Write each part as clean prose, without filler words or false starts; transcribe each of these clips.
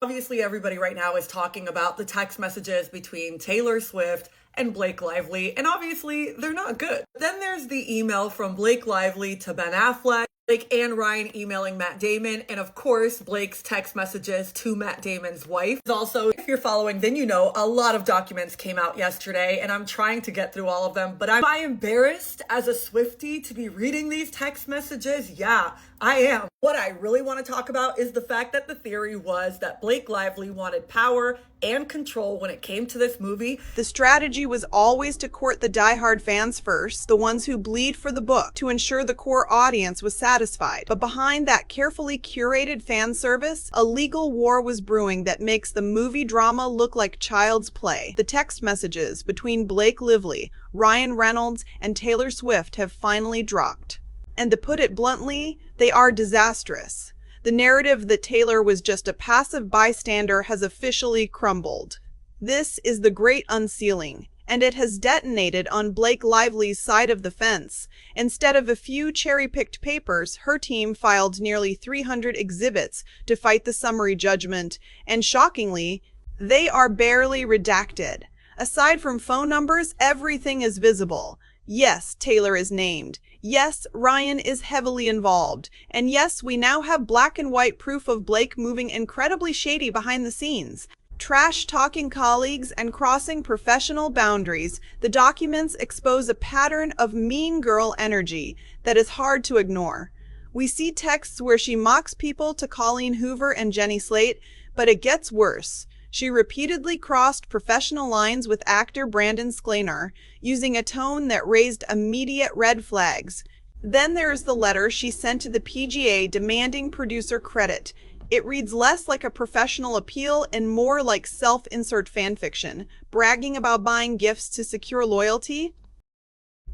Obviously, everybody right now is talking about the text messages between Taylor Swift and Blake Lively, and obviously they're not good. Then there's the email from Blake Lively to Ben Affleck, Blake and Ryan emailing Matt Damon, and of course, Blake's text messages to Matt Damon's wife. Also, if you're following, then you know a lot of documents came out yesterday, and I'm trying to get through all of them, but am I embarrassed as a Swiftie to be reading these text messages? Yeah, I am. What I really want to talk about is the fact that the theory was that Blake Lively wanted power and control when it came to this movie. The strategy was always to court the diehard fans first, the ones who bleed for the book, to ensure the core audience was satisfied. But behind that carefully curated fan service, a legal war was brewing that makes the movie drama look like child's play. The text messages between Blake Lively, Ryan Reynolds, and Taylor Swift have finally dropped. And to put it bluntly, they are disastrous. The narrative that Taylor was just a passive bystander has officially crumbled. This is the great unsealing, and it has detonated on Blake Lively's side of the fence. Instead of a few cherry-picked papers, her team filed nearly 300 exhibits to fight the summary judgment, and shockingly, they are barely redacted. Aside from phone numbers, everything is visible. Yes, Taylor is named. Yes, Ryan is heavily involved. And yes, we now have black and white proof of Blake moving incredibly shady behind the scenes. Trash-talking colleagues and crossing professional boundaries, the documents expose a pattern of mean girl energy that is hard to ignore. We see texts where she mocks people to Colleen Hoover and Jenny Slate, but it gets worse. She repeatedly crossed professional lines with actor Brandon Sklenar, using a tone that raised immediate red flags. Then there is the letter she sent to the PGA demanding producer credit. It reads less like a professional appeal and more like self-insert fanfiction, bragging about buying gifts to secure loyalty.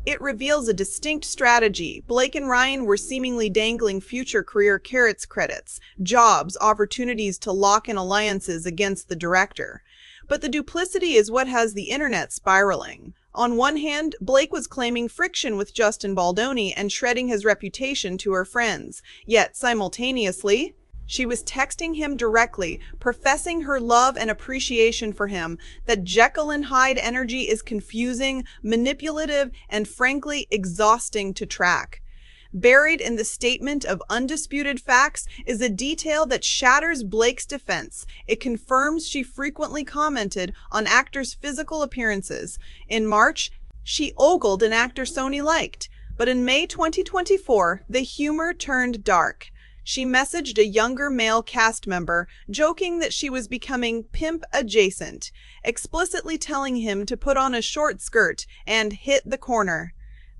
It reveals a distinct strategy. Blake and Ryan were seemingly dangling future career carrots credits, jobs, opportunities to lock in alliances against the director. But the duplicity is what has the internet spiraling. On one hand, Blake was claiming friction with Justin Baldoni and shredding his reputation to her friends. Yet, simultaneously, she was texting him directly, professing her love and appreciation for him. That Jekyll and Hyde energy is confusing, manipulative, and frankly exhausting to track. Buried in the statement of undisputed facts is a detail that shatters Blake's defense. It confirms she frequently commented on actors' physical appearances. In March, she ogled an actor Sony liked. But in May 2024, the humor turned dark. She messaged a younger male cast member, joking that she was becoming pimp adjacent, explicitly telling him to put on a short skirt and hit the corner.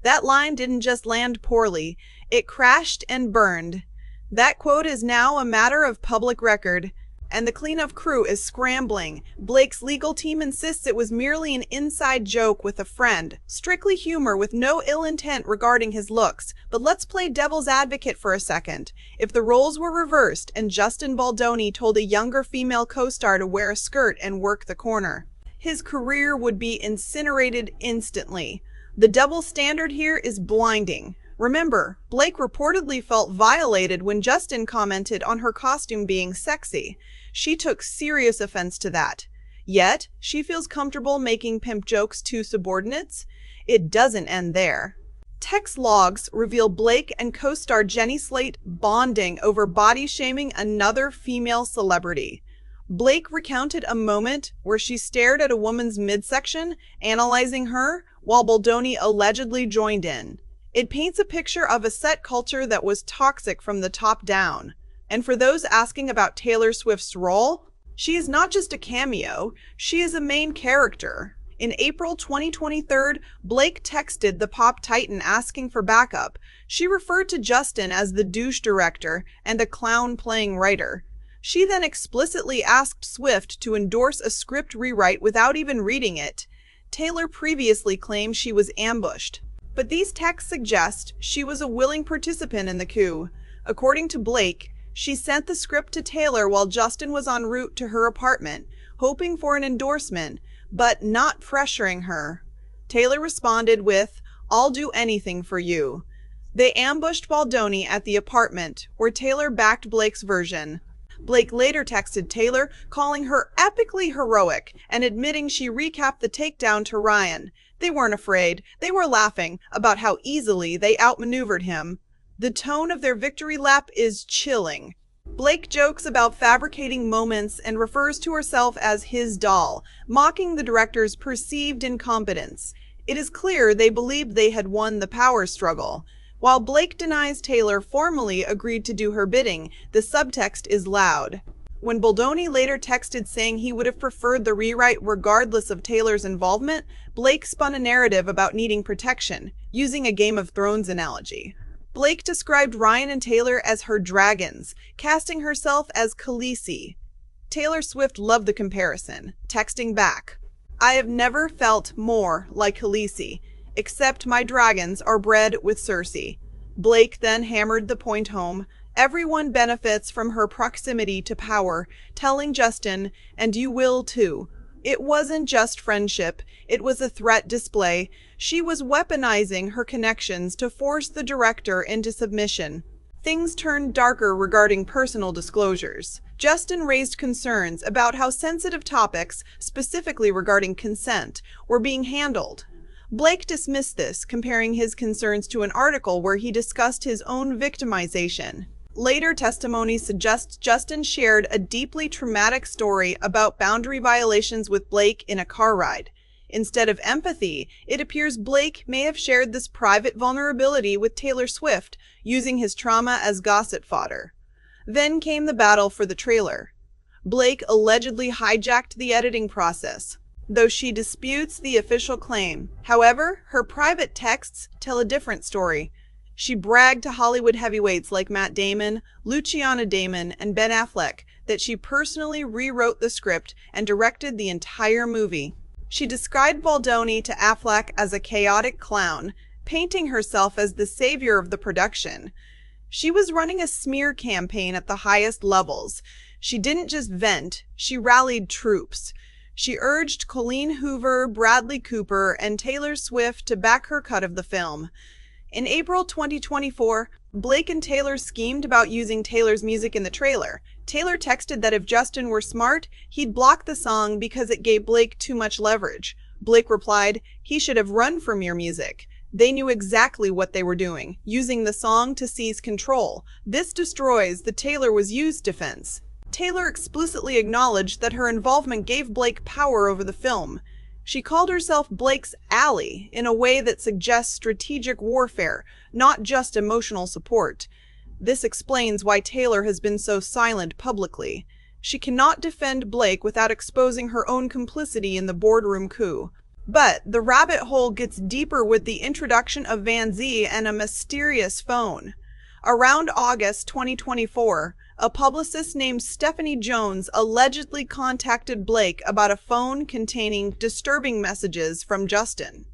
That line didn't just land poorly, it crashed and burned. That quote is now a matter of public record, and the cleanup crew is scrambling. Blake's legal team insists it was merely an inside joke with a friend, strictly humor with no ill intent regarding his looks. But let's play devil's advocate for a second. If the roles were reversed and Justin Baldoni told a younger female co-star to wear a skirt and work the corner, his career would be incinerated instantly. The double standard here is blinding. Remember, Blake reportedly felt violated when Justin commented on her costume being sexy. She took serious offense to that. Yet, she feels comfortable making pimp jokes to subordinates. It doesn't end there. Text logs reveal Blake and co-star Jenny Slate bonding over body-shaming another female celebrity. Blake recounted a moment where she stared at a woman's midsection, analyzing her, while Baldoni allegedly joined in. It paints a picture of a set culture that was toxic from the top down. And for those asking about Taylor Swift's role, she is not just a cameo, she is a main character. In April 2023, Blake texted the pop titan asking for backup. She referred to Justin as the douche director and a clown-playing writer. She then explicitly asked Swift to endorse a script rewrite without even reading it. Taylor previously claimed she was ambushed, but these texts suggest she was a willing participant in the coup. According to Blake, she sent the script to Taylor while Justin was en route to her apartment, hoping for an endorsement, but not pressuring her. Taylor responded with, "I'll do anything for you." They ambushed Baldoni at the apartment, where Taylor backed Blake's version. Blake later texted Taylor, calling her epically heroic and admitting she recapped the takedown to Ryan. They weren't afraid. They were laughing about how easily they outmaneuvered him. The tone of their victory lap is chilling. Blake jokes about fabricating moments and refers to herself as his doll, mocking the director's perceived incompetence. It is clear they believed they had won the power struggle. While Blake denies Taylor formally agreed to do her bidding, the subtext is loud. When Baldoni later texted saying he would have preferred the rewrite regardless of Taylor's involvement, Blake spun a narrative about needing protection, using a Game of Thrones analogy. Blake described Ryan and Taylor as her dragons, casting herself as Khaleesi. Taylor Swift loved the comparison, texting back, "I have never felt more like Khaleesi, except my dragons are bred with Cersei." Blake then hammered the point home. Everyone benefits from her proximity to power, telling Justin, "And you will too." It wasn't just friendship, it was a threat display. She was weaponizing her connections to force the director into submission. Things turned darker regarding personal disclosures. Justin raised concerns about how sensitive topics, specifically regarding consent, were being handled. Blake dismissed this, comparing his concerns to an article where he discussed his own victimization. Later testimony suggests Justin shared a deeply traumatic story about boundary violations with Blake in a car ride. Instead of empathy, it appears Blake may have shared this private vulnerability with Taylor Swift, using his trauma as gossip fodder. Then came the battle for the trailer. Blake allegedly hijacked the editing process, though she disputes the official claim. However, her private texts tell a different story. She bragged to Hollywood heavyweights like Matt Damon, Luciana Damon, and Ben Affleck that she personally rewrote the script and directed the entire movie. She described Baldoni to Affleck as a chaotic clown, painting herself as the savior of the production. She was running a smear campaign at the highest levels. She didn't just vent, she rallied troops. She urged Colleen Hoover, Bradley Cooper, and Taylor Swift to back her cut of the film. In April 2024, Blake and Taylor schemed about using Taylor's music in the trailer. Taylor texted that if Justin were smart, he'd block the song because it gave Blake too much leverage. Blake replied, "He should have run from your music." They knew exactly what they were doing, using the song to seize control. This destroys the Taylor was used defense. Taylor explicitly acknowledged that her involvement gave Blake power over the film. She called herself Blake's ally in a way that suggests strategic warfare, not just emotional support. This explains why Taylor has been so silent publicly. She cannot defend Blake without exposing her own complicity in the boardroom coup. But the rabbit hole gets deeper with the introduction of Van Zee and a mysterious phone. Around August 2024, a publicist named Stephanie Jones allegedly contacted Blake about a phone containing disturbing messages from Justin.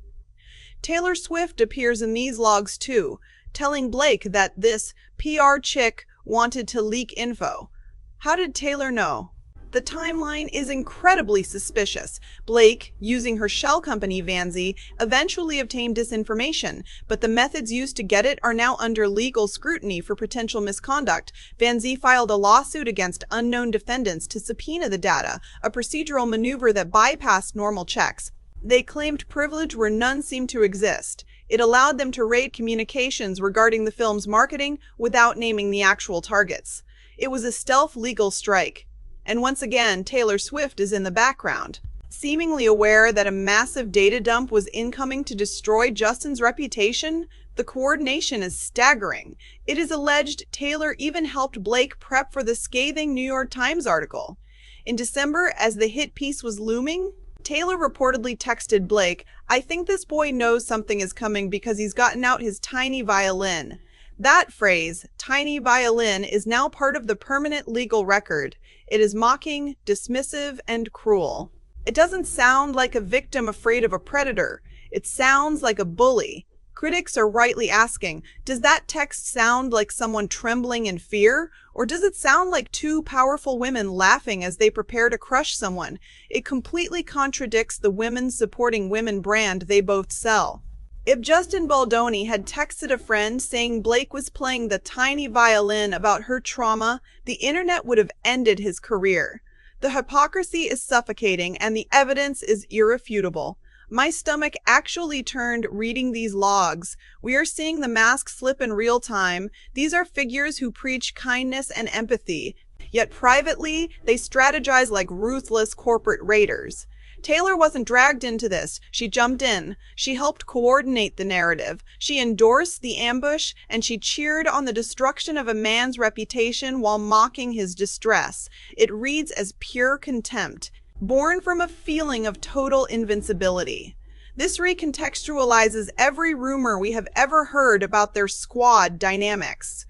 Taylor Swift appears in these logs too, telling Blake that this PR chick wanted to leak info. How did Taylor know? The timeline is incredibly suspicious. Blake, using her shell company Van Zee, eventually obtained disinformation, but the methods used to get it are now under legal scrutiny for potential misconduct. Van Zee filed a lawsuit against unknown defendants to subpoena the data, a procedural maneuver that bypassed normal checks. They claimed privilege where none seemed to exist. It allowed them to raid communications regarding the film's marketing without naming the actual targets. It was a stealth legal strike. And once again, Taylor Swift is in the background. Seemingly aware that a massive data dump was incoming to destroy Justin's reputation, the coordination is staggering. It is alleged Taylor even helped Blake prep for the scathing New York Times article. In December, as the hit piece was looming, Taylor reportedly texted Blake, "I think this boy knows something is coming because he's gotten out his tiny violin." That phrase, tiny violin, is now part of the permanent legal record. It is mocking, dismissive, and cruel. It doesn't sound like a victim afraid of a predator. It sounds like a bully. Critics are rightly asking, does that text sound like someone trembling in fear? Or does it sound like two powerful women laughing as they prepare to crush someone? It completely contradicts the women supporting women brand they both sell. If Justin Baldoni had texted a friend saying Blake was playing the tiny violin about her trauma, the internet would have ended his career. The hypocrisy is suffocating and the evidence is irrefutable. My stomach actually turned reading these logs. We are seeing the mask slip in real time. These are figures who preach kindness and empathy, yet privately, they strategize like ruthless corporate raiders. Taylor wasn't dragged into this. She jumped in. She helped coordinate the narrative. She endorsed the ambush, and she cheered on the destruction of a man's reputation while mocking his distress. It reads as pure contempt, born from a feeling of total invincibility. This recontextualizes every rumor we have ever heard about their squad dynamics.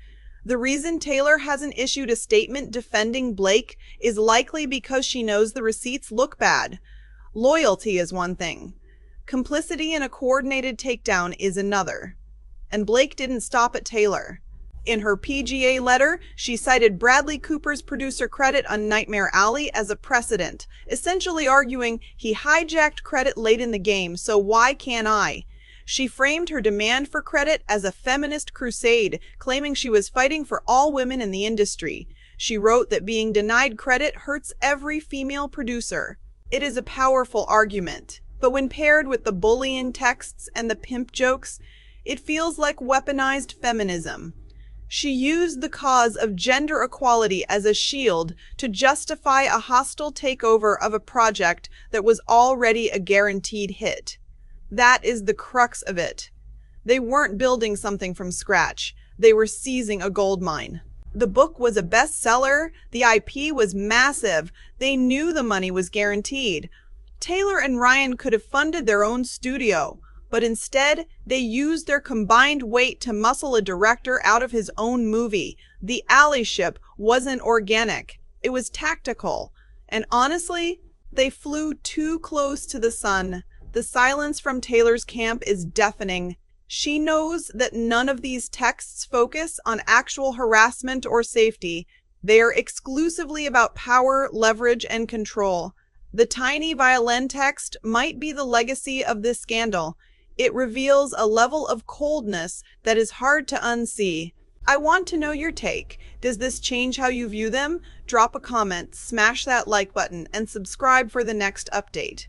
The reason Taylor hasn't issued a statement defending Blake is likely because she knows the receipts look bad. Loyalty is one thing. Complicity in a coordinated takedown is another. And Blake didn't stop at Taylor. In her PGA letter, she cited Bradley Cooper's producer credit on Nightmare Alley as a precedent, essentially arguing he hijacked credit late in the game, so why can't I? She framed her demand for credit as a feminist crusade, claiming she was fighting for all women in the industry. She wrote that being denied credit hurts every female producer. It is a powerful argument, but when paired with the bullying texts and the pimp jokes, it feels like weaponized feminism. She used the cause of gender equality as a shield to justify a hostile takeover of a project that was already a guaranteed hit. That is the crux of it. They weren't building something from scratch. They were seizing a gold mine. The book was a bestseller. The IP was massive. They knew the money was guaranteed. Taylor and Ryan could have funded their own studio, but instead, they used their combined weight to muscle a director out of his own movie. The allyship wasn't organic. It was tactical. And honestly, they flew too close to the sun. The silence from Taylor's camp is deafening. She knows that none of these texts focus on actual harassment or safety. They are exclusively about power, leverage, and control. The tiny violin text might be the legacy of this scandal. It reveals a level of coldness that is hard to unsee. I want to know your take. Does this change how you view them? Drop a comment, smash that like button, and subscribe for the next update.